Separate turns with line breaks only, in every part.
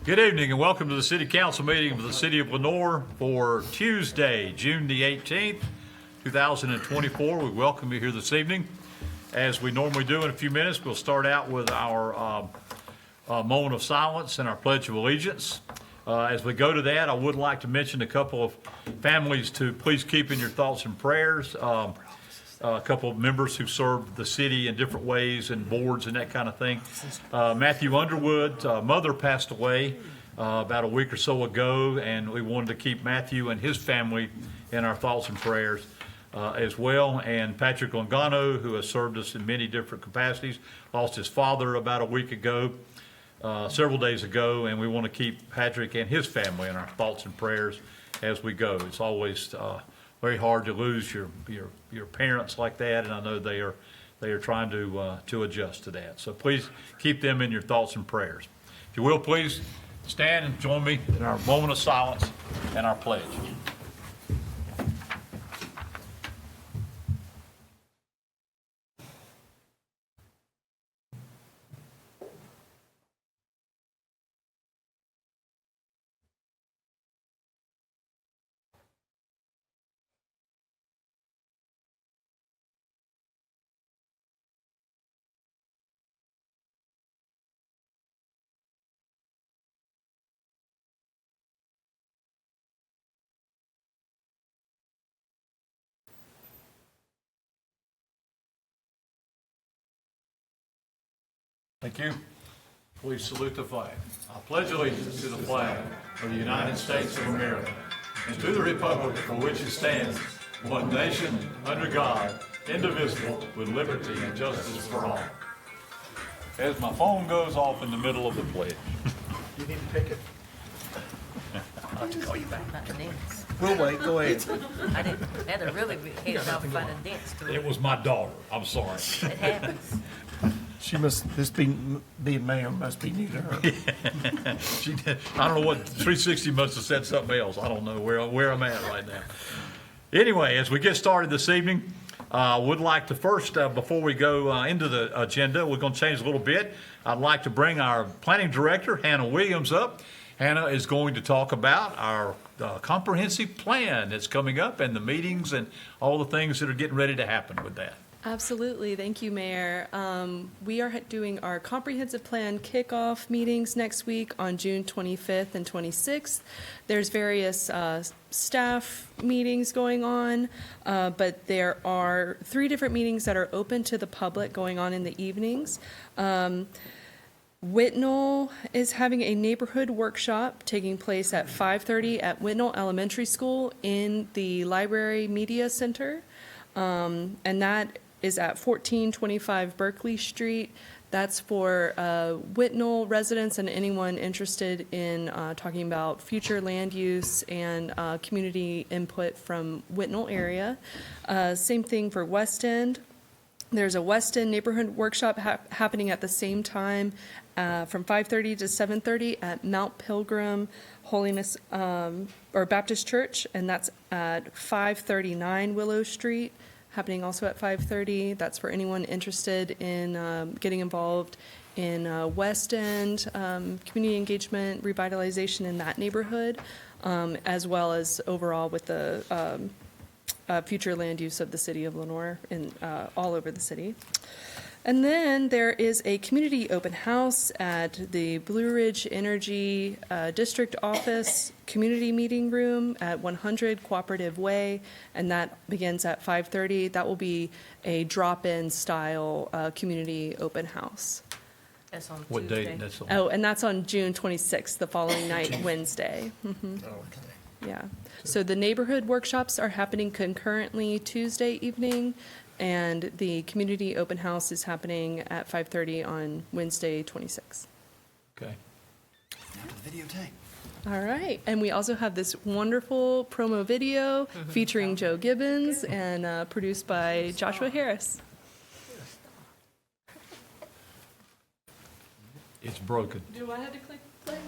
Good evening and welcome to the City Council meeting of the City of Lenoir for Tuesday, June the 18th, 2024. We welcome you here this evening. As we normally do in a few minutes, we'll start out with our moment of silence and our Pledge of Allegiance. As we go to that, I would like to mention a couple of families to please keep in your thoughts and prayers. A couple of members who served the city in different ways and boards and that kind of thing. Matthew Underwood, mother passed away about a week or so ago, and we wanted to keep Matthew and his family in our thoughts and prayers as well. And Patrick Longano, who has served us in many different capacities, lost his father about a week ago, several days ago, and we want to keep Patrick and his family in our thoughts and prayers as we go. It's always very hard to lose your parents like that, and I know they are trying to adjust to that. So please keep them in your thoughts and prayers. If you will, please stand and join me in our moment of silence and our pledge. Thank you. Please salute the flag. I pledge allegiance to the flag of the United States of America and to the republic for which it stands, one nation, under God, indivisible, with liberty and justice for all. As my phone goes off in the middle of the pledge.
You need to pick it.
I'll have to call you back.
About to dance.
We'll wait, go ahead.
I didn't, had to really be headed off by the dance to
It
it.
was my daughter. I'm sorry.
It happens.
She must, this being mayor must be new to her.
She did. I don't know what 360 must have said something else. I don't know where I'm at right now. Anyway, as we get started this evening, I would like to first, before we go into the agenda, we're going to change a little bit. I'd like to bring our planning director, Hannah Williams, up. Hannah is going to talk about our comprehensive plan that's coming up and the meetings and all the things that are getting ready to happen with that.
Absolutely. Thank you, Mayor. We are doing our comprehensive plan kickoff meetings next week on June 25th and 26th. There's various staff meetings going on, but there are 3 different meetings that are open to the public going on in the evenings. Whitnall is having a neighborhood workshop taking place at 5:30 at Whitnall Elementary School in the Library Media Center. And that is at 1425 Berkeley Street. That's for Whitnall residents and anyone interested in talking about future land use and community input from Whitnall area. Same thing for West End. There's a West End neighborhood workshop happening at the same time from 5:30 to 7:30 at Mount Pilgrim Holiness or Baptist Church, and that's at 539 Willow Street, happening also at 5:30. That's for anyone interested in getting involved in West End community engagement, revitalization in that neighborhood, as well as overall with the future land use of the city of Lenoir and all over the city. And then there is a community open house at the Blue Ridge Energy District Office Community Meeting Room at 100 Cooperative Way, and that begins at 5:30. That will be a drop-in style community open house.
That's on
What
Tuesday.
date? That's on.
Oh, and that's on June 26th, the following night, Wednesday. Yeah. So the neighborhood workshops are happening concurrently Tuesday evening, and the community open house is happening at 5:30 on Wednesday, 26th.
Okay.
Now to the videotape.
All right. And we also have this wonderful promo video featuring Joe Gibbons and produced by Joshua Harris.
It's broken.
Do I have to click play?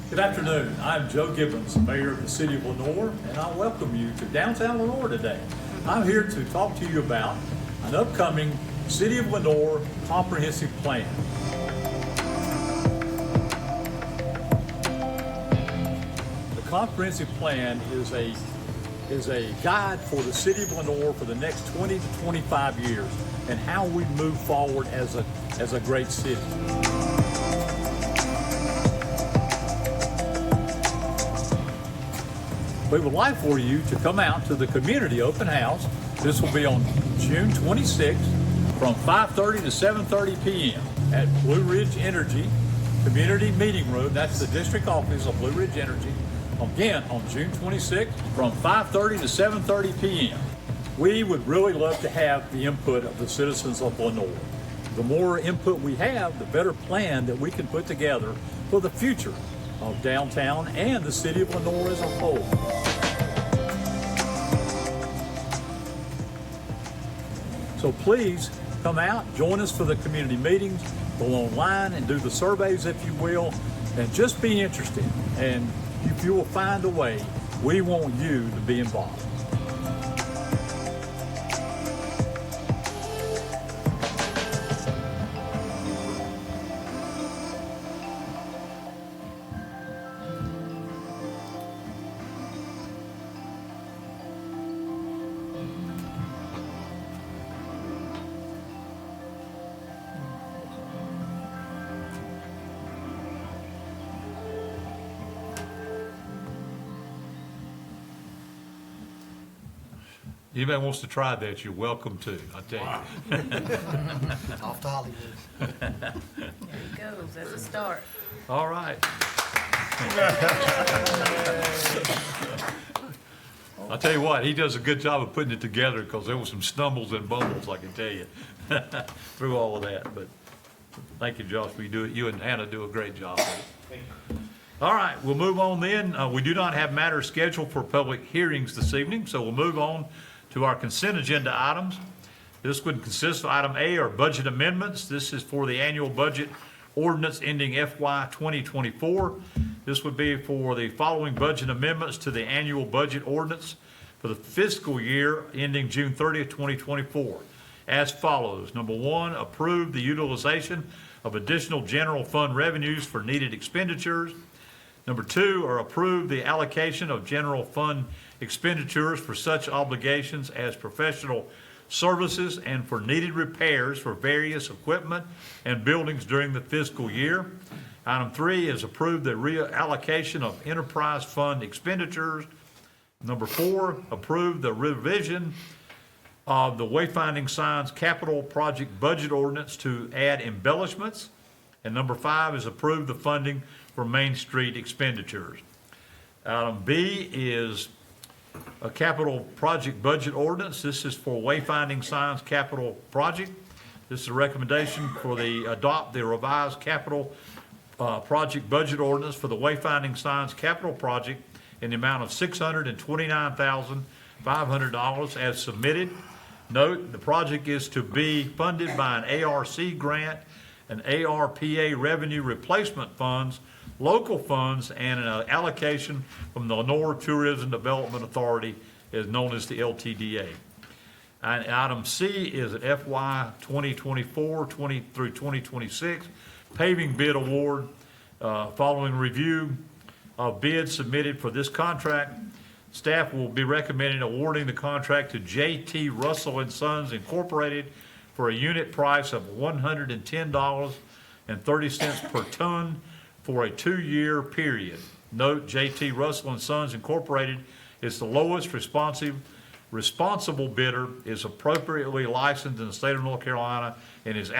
Good afternoon. I'm Joe Gibbons, Mayor of the City of Lenoir, and I welcome you to downtown Lenoir today. I'm here to talk to you about an upcoming City of Lenoir comprehensive plan. comprehensive plan is a guide for the city of Lenoir for the next 20 to 25 years and how we move forward as a great city. We would like for you to come out to the community open house. This will be on June 26th from 5:30 to 7:30 p.m. at Blue Ridge Energy Community Meeting Room. That's the district office of Blue Ridge Energy. Again, on June 26th from 5:30 to 7:30 p.m. We would really love to have the input of the citizens of Lenoir. The more input we have, the better plan that we can put together for the future of downtown and the city of Lenoir as a whole. So please come out, join us for the community meetings, go online and do the surveys if you will, and just be interested. And if you will find a way, we want you to be involved. Anybody wants to try that, you're welcome to, I tell you.
Off to Hollywood.
There he goes, that's a start.
All right. I'll tell you what, he does a good job of putting it together because there were some stumbles and bumbles, I can tell you, through all of that. But thank you, Josh, for you and Hannah do a great job with it. All right, we'll move on then. We do not have matters scheduled for public hearings this evening, so we'll move on to our consent agenda items. This would consist of item A, or budget amendments. This is for the annual budget ordinance ending FY 2024. This would be for the following budget amendments to the annual budget ordinance for the fiscal year ending June 30th, 2024, as follows. Number one, approve the utilization of additional general fund revenues for needed expenditures. Number two, or approve the allocation of general fund expenditures for such obligations as professional services and for needed repairs for various equipment and buildings during the fiscal year. Item three is approve the reallocation of enterprise fund expenditures. Number four, approve the revision of the wayfinding signs capital project budget ordinance to add embellishments. And number five is approve the funding for Main Street expenditures. Item B is a capital project budget ordinance. This is for wayfinding signs capital project. This is a recommendation for adopt the revised capital project budget ordinance for the wayfinding signs capital project in the amount of $629,500 as submitted. Note, the project is to be funded by an ARC grant, an ARPA revenue replacement funds, local funds, and an allocation from the Lenoir Tourism Development Authority, is known as the LTDA. And item C is an FY 2024 through 2026 paving bid award. Following review of bids submitted for this contract, staff will be recommending awarding the contract to J.T. Russell and Sons Incorporated for a unit price of $110.30 per ton for a 2-year period. Note, J.T. Russell and Sons Incorporated is the lowest responsible bidder, is appropriately licensed in the state of North Carolina, and is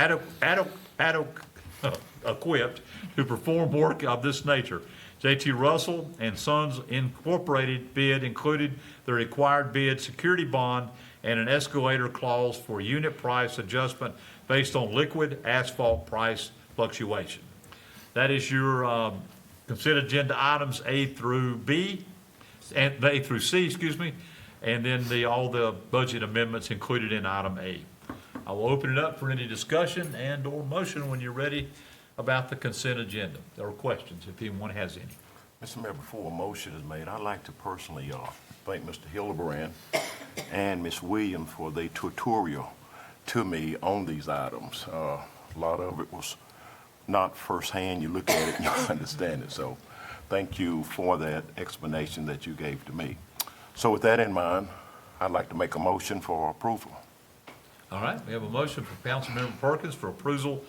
equipped to perform work of this nature. J.T. Russell and Sons Incorporated bid included the required bid security bond and an escalator clause for unit price adjustment based on liquid asphalt price fluctuation. That is your consent agenda items A through B, and A through C, excuse me, and then all the budget amendments included in item A. I will open it up for any discussion and or motion when you're ready about the consent agenda, or questions, if anyone has any.
Mr. Mayor, before a motion is made, I'd like to personally thank Mr. Hildebrand and Ms. Williams for their tutorial to me on these items. A lot of it was not firsthand. You look at it and you understand it. So thank you for that explanation that you gave to me. So with that in mind, I'd like to make a motion for approval.
All right, we have a motion from Councilmember Perkins for approval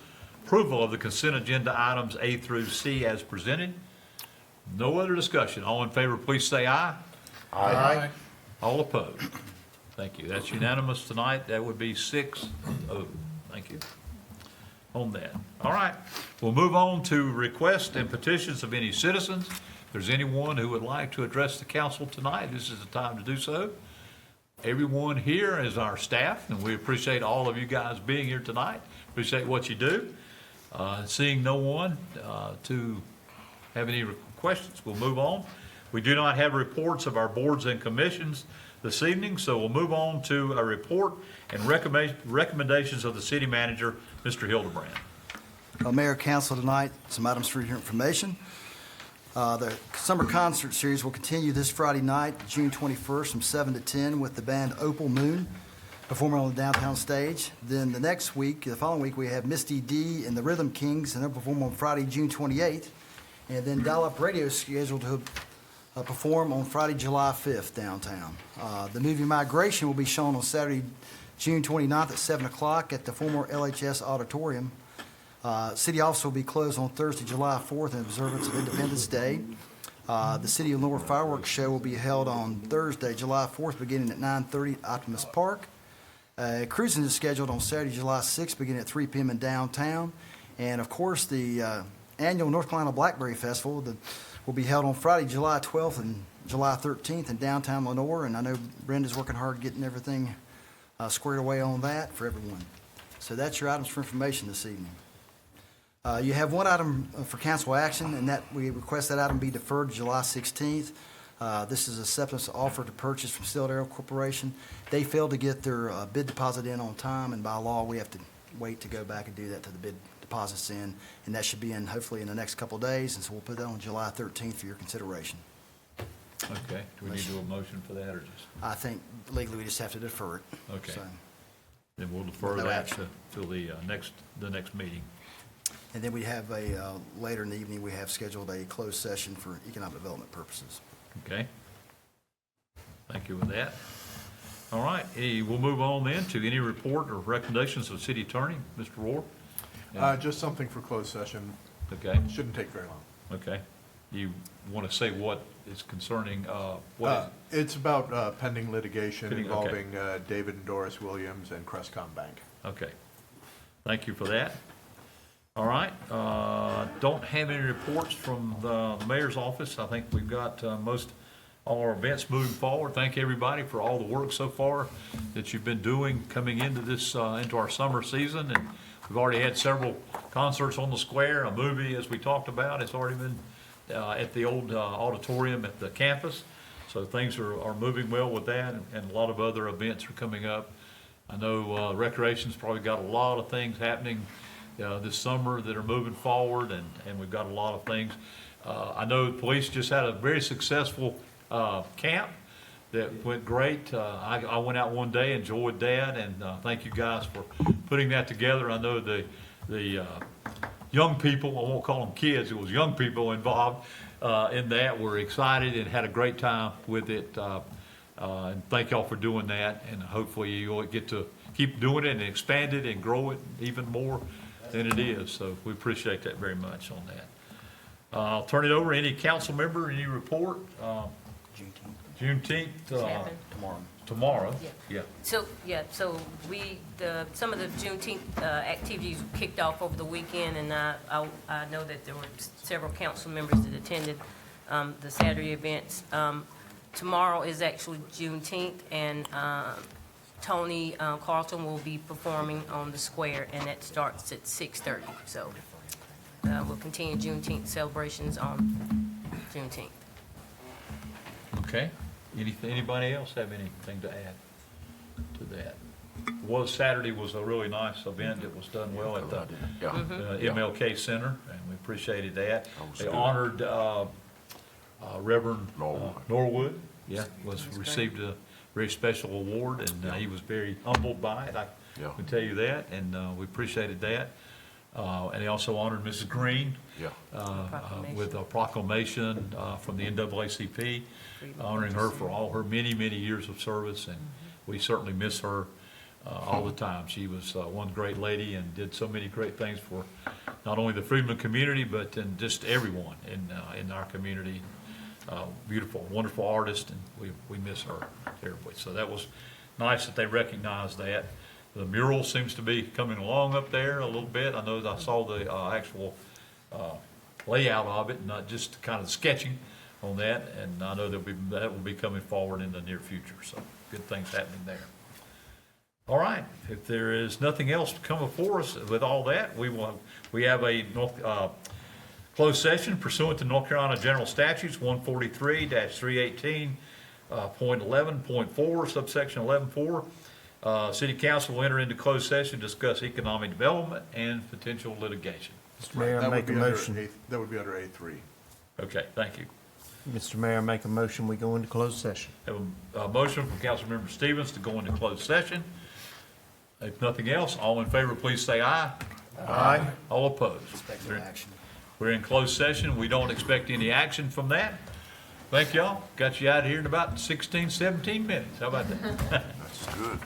of the consent agenda items A through C as presented. No other discussion. All in favor, please say aye.
Aye.
All opposed? Thank you. That's unanimous tonight. That would be 6-0. Thank you on that. All right, we'll move on to requests and petitions of any citizens. If there's anyone who would like to address the council tonight, this is the time to do so. Everyone here is our staff, and we appreciate all of you guys being here tonight. Appreciate what you do. Seeing no one to have any questions, we'll move on. We do not have reports of our boards and commissions this evening, so we'll move on to a report and recommendations of the city manager, Mr. Hildebrand.
Mayor, council, tonight, some items for your information. The summer concert series will continue this Friday night, June 21st, from 7 to 10, with the band Opal Moon performing on the downtown stage. Then the next week, the following week, we have Misty D and the Rhythm Kings, and they'll perform on Friday, June 28th. And then Dial Up Radio is scheduled to perform on Friday, July 5th, downtown. The movie Migration will be shown on Saturday, June 29th at 7 o'clock at the former LHS Auditorium. City office will be closed on Thursday, July 4th in observance of Independence Day. The City of Lenoir fireworks show will be held on Thursday, July 4th, beginning at 9:30 at Optimus Park. Cruising is scheduled on Saturday, July 6th, beginning at 3 p.m. in downtown. And of course, the annual North Carolina Blackberry Festival will be held on Friday, July 12th and July 13th in downtown Lenoir. And I know Brenda's working hard getting everything squared away on that for everyone. So that's your items for information this evening. You have one item for council action, and that we request that item be deferred to July 16th. This is acceptance offer to purchase from Steel Arrow Corporation. They failed to get their bid deposit in on time, and by law, we have to wait to go back and do that to the bid deposits in, and that should be in hopefully in the next couple of days, and so we'll put that on July 13th for your consideration.
Okay, do we need to do a motion for that, or just,
I think legally we just have to defer it.
Okay.
So,
then we'll defer
No
that
action.
till the next meeting?
and then we have later in the evening, we have scheduled a closed session for economic development purposes.
Okay. Thank you with that. All right, we'll move on then to any report or recommendations of city attorney, Mr. Rohr.
Just something for closed session.
Okay,
Shouldn't take very long.
okay. You want to say what is concerning, what
It's about pending litigation
Pending, okay.
involving David and Doris Williams and Crestcom Bank.
okay. Thank you for that. All right, don't have any reports from the mayor's office. I think we've got most all our events moving forward. Thank everybody for all the work so far that you've been doing coming into this, into our summer season. And we've already had several concerts on the square, a movie, as we talked about. It's already been at the old auditorium at the campus. So things are moving well with that, and a lot of other events are coming up. I know Recreation's probably got a lot of things happening this summer that are moving forward, and we've got a lot of things. I know the police just had a very successful camp that went great. I went out one day, enjoyed that, and thank you guys for putting that together. I know the young people, I won't call them kids, it was young people involved in that, were excited and had a great time with it. And thank y'all for doing that, and hopefully you'll get to keep doing it and expand it and grow it even more than it is. So we appreciate that very much on that. I'll turn it over. Any council member, any report? Juneteenth,
Happened.
Tomorrow.
tomorrow. Yeah.
So some of the Juneteenth activities kicked off over the weekend, and I know that there were several council members that attended the Saturday events. Tomorrow is actually Juneteenth, and Tony Carlton will be performing on the square, and that starts at 6:30. So we'll continue Juneteenth celebrations on Juneteenth.
Okay. Anybody else have anything to add to that? Saturday was a really nice event. It was done well at the
Yeah.
MLK Center, and we appreciated that.
That was
They
good.
honored Reverend
Norwood.
Norwood. Yeah, received a very special award, and he was very humbled by it. I
Yeah.
can tell you that, and we appreciated that. And he also honored Mrs. Green
Yeah.
with a proclamation from the NAACP, honoring her for all her many, many years of service, and we certainly miss her all the time. She was one great lady and did so many great things for not only the Freedman community, but in just everyone in our community. Beautiful, wonderful artist, and we miss her terribly. So that was nice that they recognized that. The mural seems to be coming along up there a little bit. I know that I saw the actual layout of it, not just kind of sketching on that, and I know that will be coming forward in the near future, so good things happening there. All right, if there is nothing else to come before us with all that, we have a closed session pursuant to North Carolina General Statutes 143-318.11.4, subsection 11.4. City Council will enter into closed session, to discuss economic development and potential litigation.
Mr. Mayor, I
That would
make a
be under
motion.
That would be under A3.
Okay, thank you.
Mr. Mayor, I make a motion, we go into closed session.
Have a motion from Councilmember Stevens to go into closed session. If nothing else, all in favor, please say aye.
Aye.
All opposed.
Expect no action.
We're in closed session. We don't expect any action from that. Thank y'all. Got you out of here in about 16, 17 minutes. How about that?
That's good.